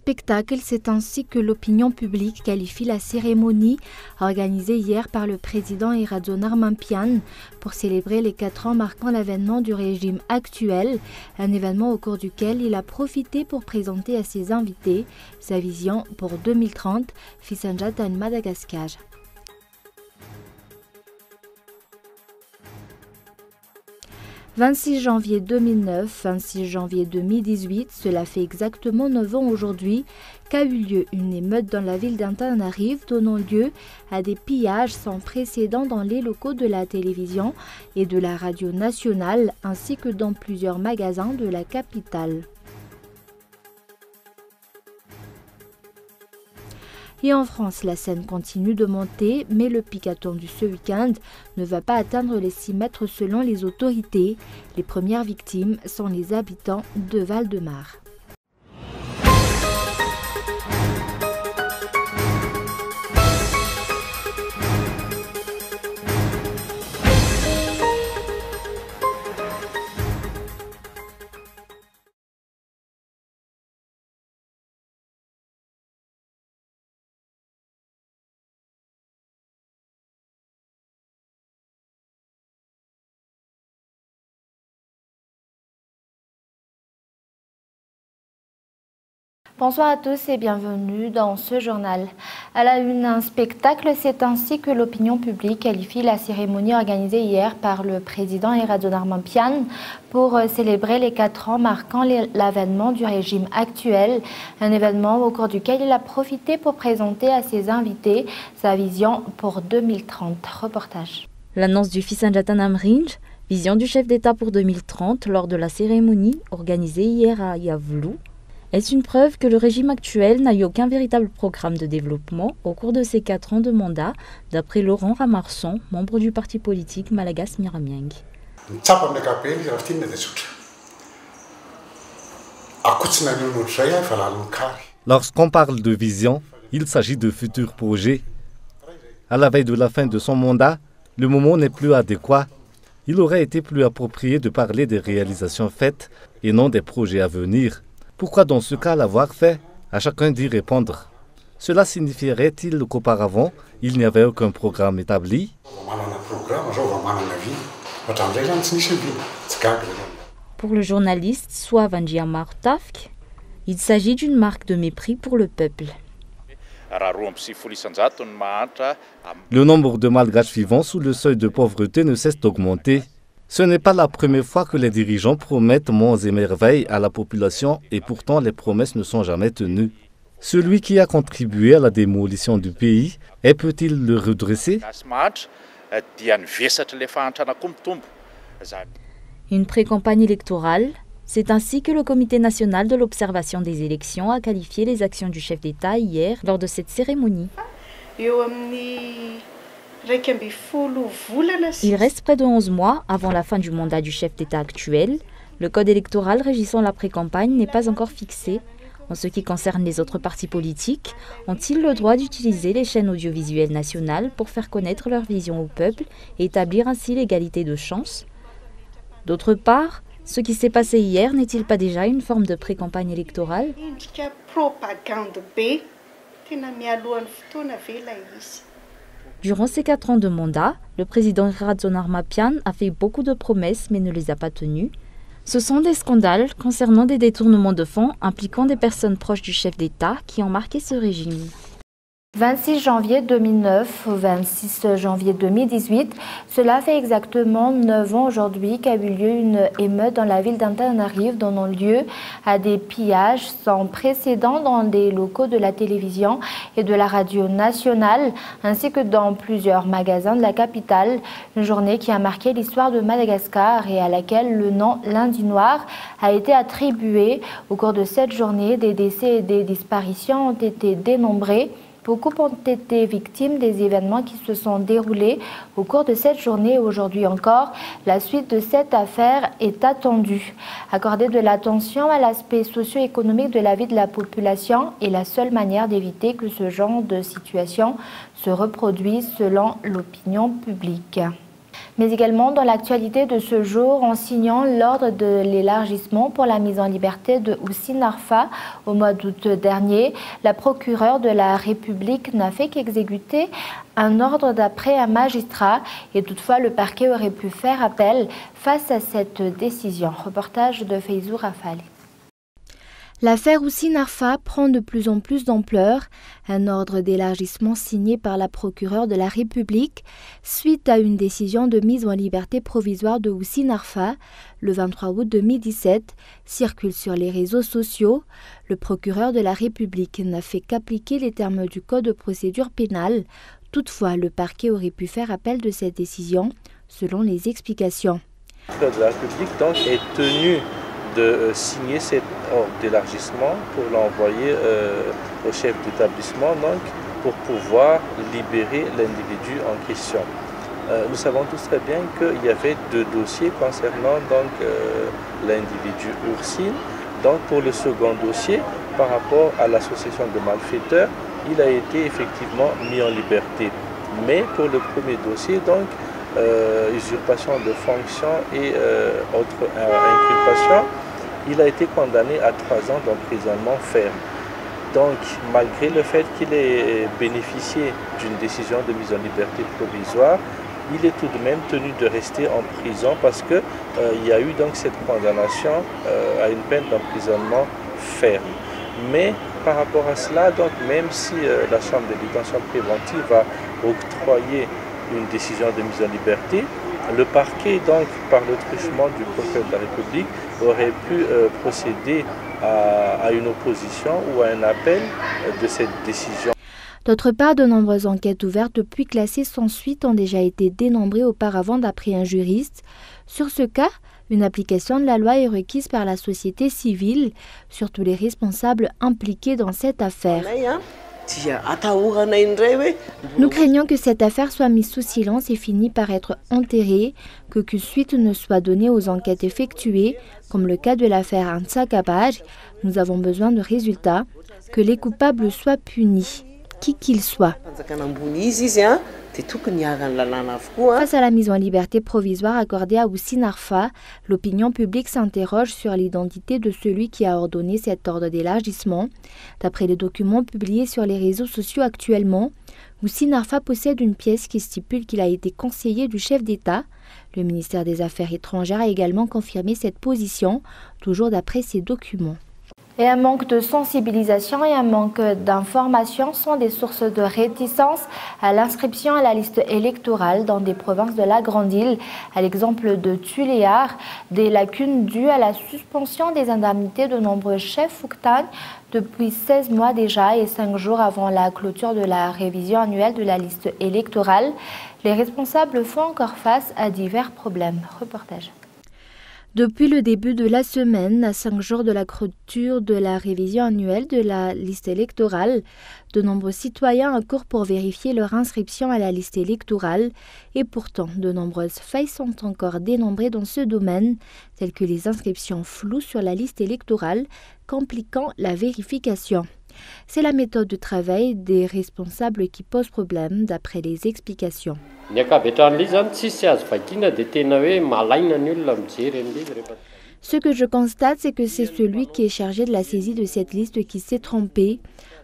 spectacle, c'est ainsi que l'opinion publique qualifie la cérémonie organisée hier par le président Eradzonar Mampian pour célébrer les 4 ans marquant l'avènement du régime actuel, un événement au cours duquel il a profité pour présenter à ses invités sa vision pour 2030, Fisanjata en Madagascar. 26 janvier 2009, 26 janvier 2018, cela fait exactement 9 ans aujourd'hui qu'a eu lieu une émeute dans la ville d'Antananarive donnant lieu à des pillages sans précédent dans les locaux de la télévision et de la radio nationale ainsi que dans plusieurs magasins de la capitale. Et en France, la scène continue de monter, mais le pic attendu ce week-end ne va pas atteindre les 6 mètres selon les autorités. Les premières victimes sont les habitants de Val-de-Marne. Bonsoir à tous et bienvenue dans ce journal. À la une, un spectacle, c'est ainsi que l'opinion publique qualifie la cérémonie organisée hier par le président Eradzonar Mampian pour célébrer les 4 ans marquant l'avènement du régime actuel, un événement au cours duquel il a profité pour présenter à ses invités sa vision pour 2030. Reportage. L'annonce du Fisanjata Namrinj, vision du chef d'État pour 2030 lors de la cérémonie organisée hier à Yavlou, est une preuve que le régime actuel n'a eu aucun véritable programme de développement au cours de ses 4 ans de mandat, d'après Laurent Ramarson, membre du parti politique Malagas Miramieng. Lorsqu'on parle de vision, il s'agit de futurs projets. À la veille de la fin de son mandat, le moment n'est plus adéquat. Il aurait été plus approprié de parler des réalisations faites et non des projets à venir. Pourquoi dans ce cas l'avoir fait? À chacun d'y répondre. Cela signifierait-il qu'auparavant, il n'y avait aucun programme établi? Pour le journaliste Swavanjia Martafk, il s'agit d'une marque de mépris pour le peuple. Le nombre de Malgaches vivant sous le seuil de pauvreté ne cesse d'augmenter. Ce n'est pas la première fois que les dirigeants promettent monts et merveilles à la population et pourtant les promesses ne sont jamais tenues. Celui qui a contribué à la démolition du pays, peut-il le redresser? Une pré-campagne électorale, c'est ainsi que le Comité national de l'observation des élections a qualifié les actions du chef d'État hier lors de cette cérémonie. Il reste près de 11 mois avant la fin du mandat du chef d'État actuel. Le code électoral régissant la pré-campagne n'est pas encore fixé. En ce qui concerne les autres partis politiques, ont-ils le droit d'utiliser les chaînes audiovisuelles nationales pour faire connaître leur vision au peuple et établir ainsi l'égalité de chance? D'autre part, ce qui s'est passé hier n'est-il pas déjà une forme de pré-campagne électorale? Durant ces 4 ans de mandat, le président Eradzonar Mampian a fait beaucoup de promesses mais ne les a pas tenues. Ce sont des scandales concernant des détournements de fonds impliquant des personnes proches du chef d'État qui ont marqué ce régime. 26 janvier 2009 au 26 janvier 2018, cela fait exactement 9 ans aujourd'hui qu'a eu lieu une émeute dans la ville d'Antananarive donnant lieu à des pillages sans précédent dans des locaux de la télévision et de la radio nationale ainsi que dans plusieurs magasins de la capitale. Une journée qui a marqué l'histoire de Madagascar et à laquelle le nom Lundi Noir a été attribué. Au cours de cette journée, des décès et des disparitions ont été dénombrés. Beaucoup ont été victimes des événements qui se sont déroulés au cours de cette journée. Aujourd'hui encore, la suite de cette affaire est attendue. Accorder de l'attention à l'aspect socio-économique de la vie de la population est la seule manière d'éviter que ce genre de situation se reproduise selon l'opinion publique. Mais également dans l'actualité de ce jour, en signant l'ordre de l'élargissement pour la mise en liberté de Houssine Arfa au mois d'août dernier, la procureure de la République n'a fait qu'exécuter un ordre d'après un magistrat et toutefois le parquet aurait pu faire appel face à cette décision. Reportage de Feizou Rafali. L'affaire Houssine Arfa prend de plus en plus d'ampleur. Un ordre d'élargissement signé par la procureure de la République suite à une décision de mise en liberté provisoire de Houssine Arfa le 23 août 2017 circule sur les réseaux sociaux. Le procureur de la République n'a fait qu'appliquer les termes du Code de procédure pénale. Toutefois, le parquet aurait pu faire appel de cette décision, selon les explications. Le procureur de la République donc, est tenu de signer cet ordre d'élargissement pour l'envoyer au chef d'établissement pour pouvoir libérer l'individu en question. Nous savons tous très bien qu'il y avait 2 dossiers concernant l'individu Houssine. Donc pour le second dossier, par rapport à l'association de malfaiteurs, il a été effectivement mis en liberté. Mais pour le premier dossier, usurpation de fonction et autre inculpation, il a été condamné à 3 ans d'emprisonnement ferme. Donc, malgré le fait qu'il ait bénéficié d'une décision de mise en liberté provisoire, il est tout de même tenu de rester en prison parce qu'il y a eu donc cette condamnation à une peine d'emprisonnement ferme. Mais par rapport à cela, donc, même si la Chambre de détention préventive a octroyé une décision de mise en liberté, le parquet, donc, par le truchement du procureur de la République, aurait pu procéder à une opposition ou à un appel de cette décision. D'autre part, de nombreuses enquêtes ouvertes puis classées sans suite ont déjà été dénombrées auparavant d'après un juriste. Sur ce cas, une application de la loi est requise par la société civile, surtout les responsables impliqués dans cette affaire. Nous craignons que cette affaire soit mise sous silence et finisse par être enterrée, qu'aucune suite ne soit donnée aux enquêtes effectuées, comme le cas de l'affaire Ansa Kabaj. Nous avons besoin de résultats, que les coupables soient punis, qui qu'ils soient. Face à la mise en liberté provisoire accordée à Houssine Arfa, l'opinion publique s'interroge sur l'identité de celui qui a ordonné cet ordre d'élargissement. D'après les documents publiés sur les réseaux sociaux actuellement, Houssine Arfa possède une pièce qui stipule qu'il a été conseiller du chef d'État. Le ministère des Affaires étrangères a également confirmé cette position, toujours d'après ces documents. Et un manque de sensibilisation et un manque d'information sont des sources de réticence à l'inscription à la liste électorale dans des provinces de la Grande Île. À l'exemple de Tuléar, des lacunes dues à la suspension des indemnités de nombreux chefs Fouktagnes depuis 16 mois déjà et 5 jours avant la clôture de la révision annuelle de la liste électorale. Les responsables font encore face à divers problèmes. Reportage. Depuis le début de la semaine, à 5 jours de la clôture de la révision annuelle de la liste électorale, de nombreux citoyens accourent pour vérifier leur inscription à la liste électorale et pourtant de nombreuses failles sont encore dénombrées dans ce domaine, telles que les inscriptions floues sur la liste électorale, compliquant la vérification. C'est la méthode de travail des responsables qui pose problème, d'après les explications. Ce que je constate, c'est que c'est celui qui est chargé de la saisie de cette liste qui s'est trompé.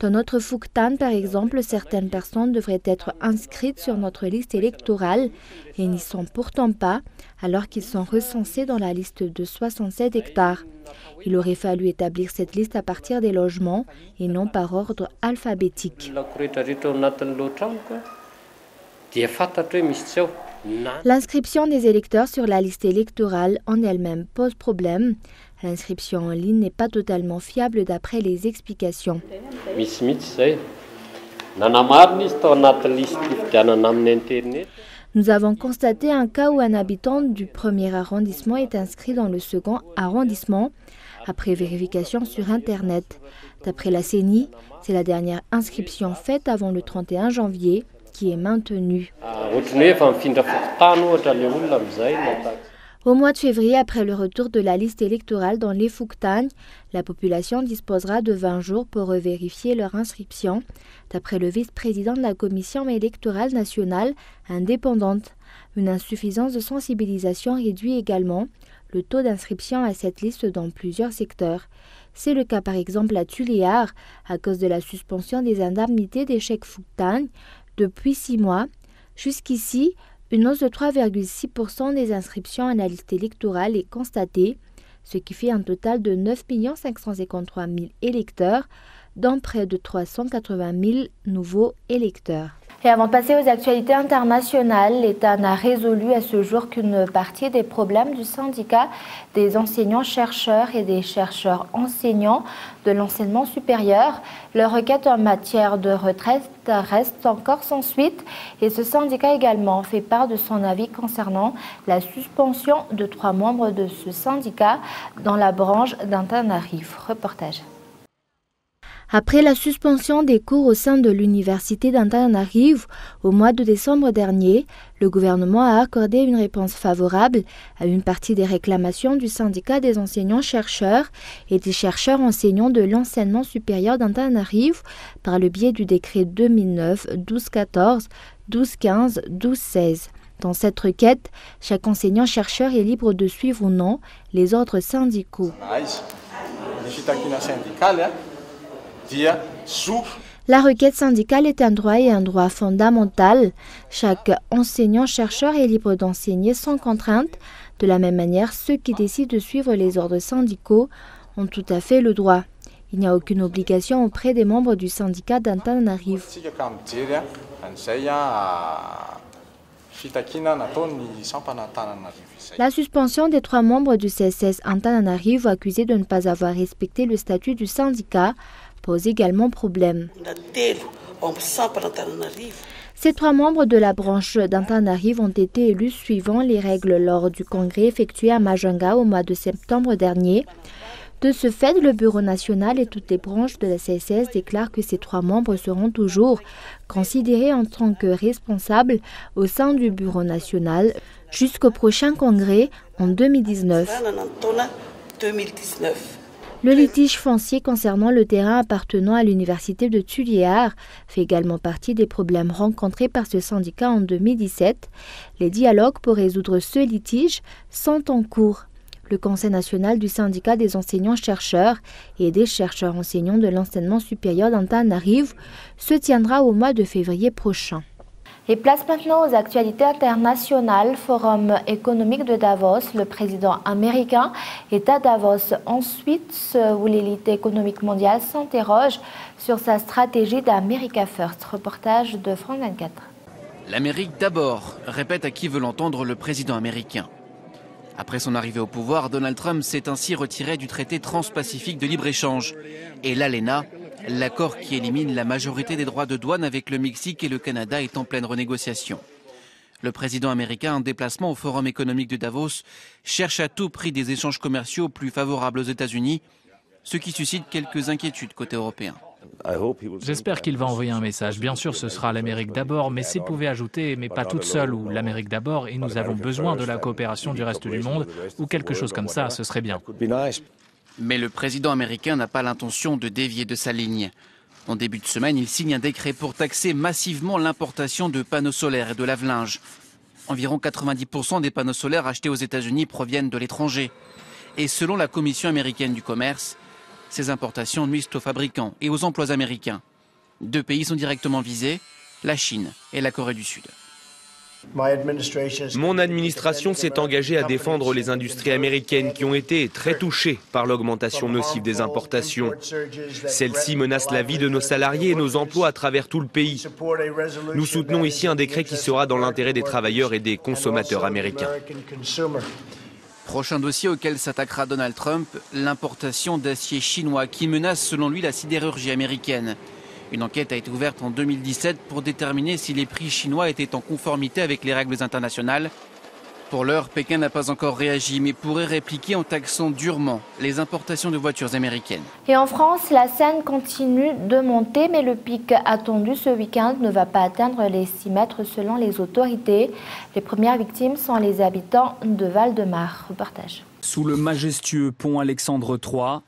Dans notre Fouktane, par exemple, certaines personnes devraient être inscrites sur notre liste électorale et n'y sont pourtant pas, alors qu'ils sont recensés dans la liste de 67 hectares. Il aurait fallu établir cette liste à partir des logements et non par ordre alphabétique. L'inscription des électeurs sur la liste électorale en elle-même pose problème. L'inscription en ligne n'est pas totalement fiable d'après les explications. Nous avons constaté un cas où un habitant du premier arrondissement est inscrit dans le second arrondissement après vérification sur Internet. D'après la CENI, c'est la dernière inscription faite avant le 31 janvier qui est maintenue. Au mois de février, après le retour de la liste électorale dans les Fouktagnes, la population disposera de 20 jours pour revérifier leur inscription, d'après le vice-président de la commission électorale nationale indépendante. Une insuffisance de sensibilisation réduit également le taux d'inscription à cette liste dans plusieurs secteurs. C'est le cas par exemple à Tuléar, à cause de la suspension des indemnités des chèques Fougtagne depuis 6 mois. Jusqu'ici, une hausse de 3,6% des inscriptions à la liste électorale est constatée, ce qui fait un total de 9 553 000 électeurs, dont près de 380 000 nouveaux électeurs. Et avant de passer aux actualités internationales, l'État n'a résolu à ce jour qu'une partie des problèmes du syndicat des enseignants-chercheurs et des chercheurs enseignants de l'enseignement supérieur. Leur requête en matière de retraite reste encore sans suite et ce syndicat également fait part de son avis concernant la suspension de 3 membres de ce syndicat dans la branche d'Antananarivo. Reportage. Après la suspension des cours au sein de l'université d'Antananarivo au mois de décembre dernier, le gouvernement a accordé une réponse favorable à une partie des réclamations du syndicat des enseignants-chercheurs et des chercheurs enseignants de l'enseignement supérieur d'Antananarivo par le biais du décret 2009-1214, 1215, 1216. Dans cette requête, chaque enseignant-chercheur est libre de suivre ou non les ordres syndicaux. La requête syndicale est un droit et un droit fondamental. Chaque enseignant-chercheur est libre d'enseigner sans contrainte. De la même manière, ceux qui décident de suivre les ordres syndicaux ont tout à fait le droit. Il n'y a aucune obligation auprès des membres du syndicat d'Antananarivo. La suspension des 3 membres du CSS Antananarivo accusés de ne pas avoir respecté le statut du syndicat pose également problème. Ces 3 membres de la branche d'Antananarivo ont été élus suivant les règles lors du congrès effectué à Majanga au mois de septembre dernier. De ce fait, le Bureau national et toutes les branches de la CSS déclarent que ces 3 membres seront toujours considérés en tant que responsables au sein du Bureau national jusqu'au prochain congrès en 2019. Le litige foncier concernant le terrain appartenant à l'université de Tuléar fait également partie des problèmes rencontrés par ce syndicat en 2017. Les dialogues pour résoudre ce litige sont en cours. Le Conseil national du syndicat des enseignants-chercheurs et des chercheurs enseignants de l'enseignement supérieur d'Antananarivo se tiendra au mois de février prochain. Et place maintenant aux actualités internationales. Forum économique de Davos, le président américain est à Davos ensuite où l'élite économique mondiale s'interroge sur sa stratégie d'America First. Reportage de France 24. L'Amérique d'abord, répète à qui veut l'entendre le président américain. Après son arrivée au pouvoir, Donald Trump s'est ainsi retiré du traité transpacifique de libre-échange et l'ALENA, l'accord qui élimine la majorité des droits de douane avec le Mexique et le Canada, est en pleine renégociation. Le président américain, en déplacement au Forum économique de Davos, cherche à tout prix des échanges commerciaux plus favorables aux États-Unis, ce qui suscite quelques inquiétudes côté européen. J'espère qu'il va envoyer un message. Bien sûr, ce sera l'Amérique d'abord, mais s'il pouvait ajouter, mais pas toute seule, ou l'Amérique d'abord, et nous avons besoin de la coopération du reste du monde, ou quelque chose comme ça, ce serait bien. Mais le président américain n'a pas l'intention de dévier de sa ligne. En début de semaine, il signe un décret pour taxer massivement l'importation de panneaux solaires et de lave-linge. Environ 90% des panneaux solaires achetés aux États-Unis proviennent de l'étranger. Et selon la Commission américaine du commerce, ces importations nuisent aux fabricants et aux emplois américains. 2 pays sont directement visés, la Chine et la Corée du Sud. Mon administration s'est engagée à défendre les industries américaines qui ont été très touchées par l'augmentation nocive des importations. Celles-ci menacent la vie de nos salariés et nos emplois à travers tout le pays. Nous soutenons ici un décret qui sera dans l'intérêt des travailleurs et des consommateurs américains. Prochain dossier auquel s'attaquera Donald Trump, l'importation d'acier chinois qui menace selon lui la sidérurgie américaine. Une enquête a été ouverte en 2017 pour déterminer si les prix chinois étaient en conformité avec les règles internationales. Pour l'heure, Pékin n'a pas encore réagi, mais pourrait répliquer en taxant durement les importations de voitures américaines. Et en France, la Seine continue de monter, mais le pic attendu ce week-end ne va pas atteindre les 6 mètres selon les autorités. Les premières victimes sont les habitants de Val-de-Marne. Reportage. Sous le majestueux pont Alexandre III,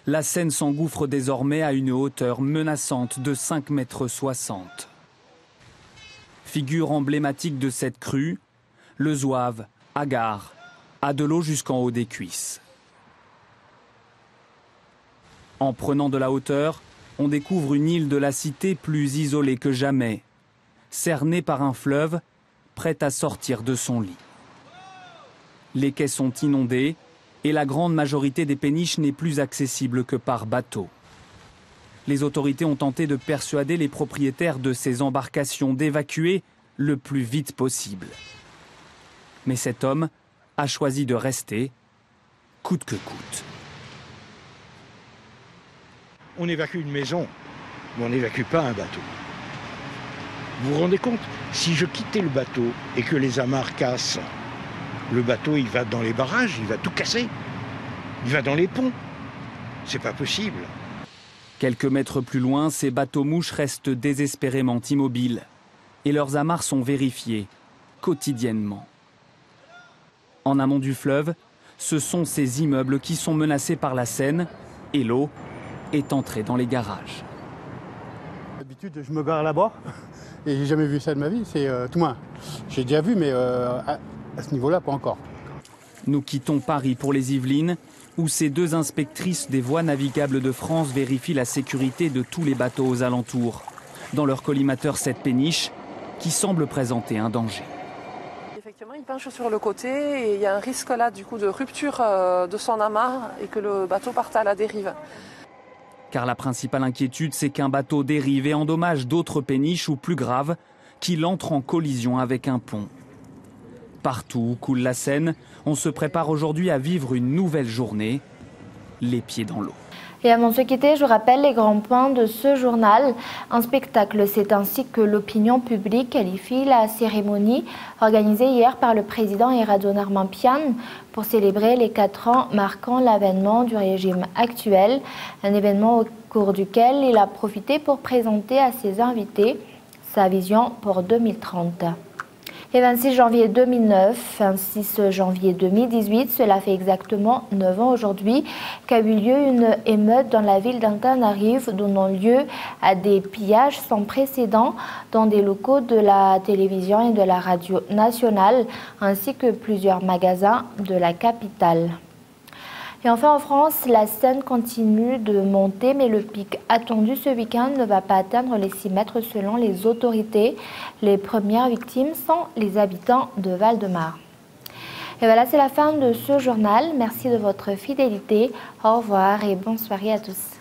la Seine s'engouffre désormais à une hauteur menaçante de 5,60 m. Figure emblématique de cette crue, le zouave, hagard, a de l'eau jusqu'en haut des cuisses. En prenant de la hauteur, on découvre une île de la cité plus isolée que jamais, cernée par un fleuve, prête à sortir de son lit. Les quais sont inondés et la grande majorité des péniches n'est plus accessible que par bateau. Les autorités ont tenté de persuader les propriétaires de ces embarcations d'évacuer le plus vite possible. Mais cet homme a choisi de rester, coûte que coûte. On évacue une maison, mais on n'évacue pas un bateau. Vous vous rendez compte? Si je quittais le bateau et que les amarres cassent, le bateau il va dans les barrages, il va tout casser. Il va dans les ponts. C'est pas possible. Quelques mètres plus loin, ces bateaux-mouches restent désespérément immobiles. Et leurs amarres sont vérifiées quotidiennement. En amont du fleuve, ce sont ces immeubles qui sont menacés par la Seine et l'eau est entrée dans les garages. D'habitude, je me gare là-bas et j'ai jamais vu ça de ma vie. C'est tout moins. J'ai déjà vu, mais à ce niveau-là, pas encore. Nous quittons Paris pour les Yvelines, où ces deux inspectrices des voies navigables de France vérifient la sécurité de tous les bateaux aux alentours. Dans leur collimateur, cette péniche qui semble présenter un danger. Effectivement, il penche sur le côté et il y a un risque là du coup de rupture de son amarre et que le bateau parte à la dérive. Car la principale inquiétude, c'est qu'un bateau dérive et endommage d'autres péniches ou plus grave, qu'il entre en collision avec un pont. Partout où coule la Seine, on se prépare aujourd'hui à vivre une nouvelle journée, les pieds dans l'eau. Et avant de se quitter, je rappelle les grands points de ce journal. Un spectacle, c'est ainsi que l'opinion publique qualifie la cérémonie organisée hier par le président Eradon Armampian pour célébrer les 4 ans marquant l'avènement du régime actuel. Un événement au cours duquel il a profité pour présenter à ses invités sa vision pour 2030. Et 26 janvier 2009, 26 janvier 2018, cela fait exactement 9 ans aujourd'hui qu'a eu lieu une émeute dans la ville d'Antananarive donnant lieu à des pillages sans précédent dans des locaux de la télévision et de la radio nationale ainsi que plusieurs magasins de la capitale. Et enfin en France, la Seine continue de monter, mais le pic attendu ce week-end ne va pas atteindre les 6 mètres selon les autorités. Les premières victimes sont les habitants de Val-de-Marne. Et voilà, c'est la fin de ce journal. Merci de votre fidélité. Au revoir et bonne soirée à tous.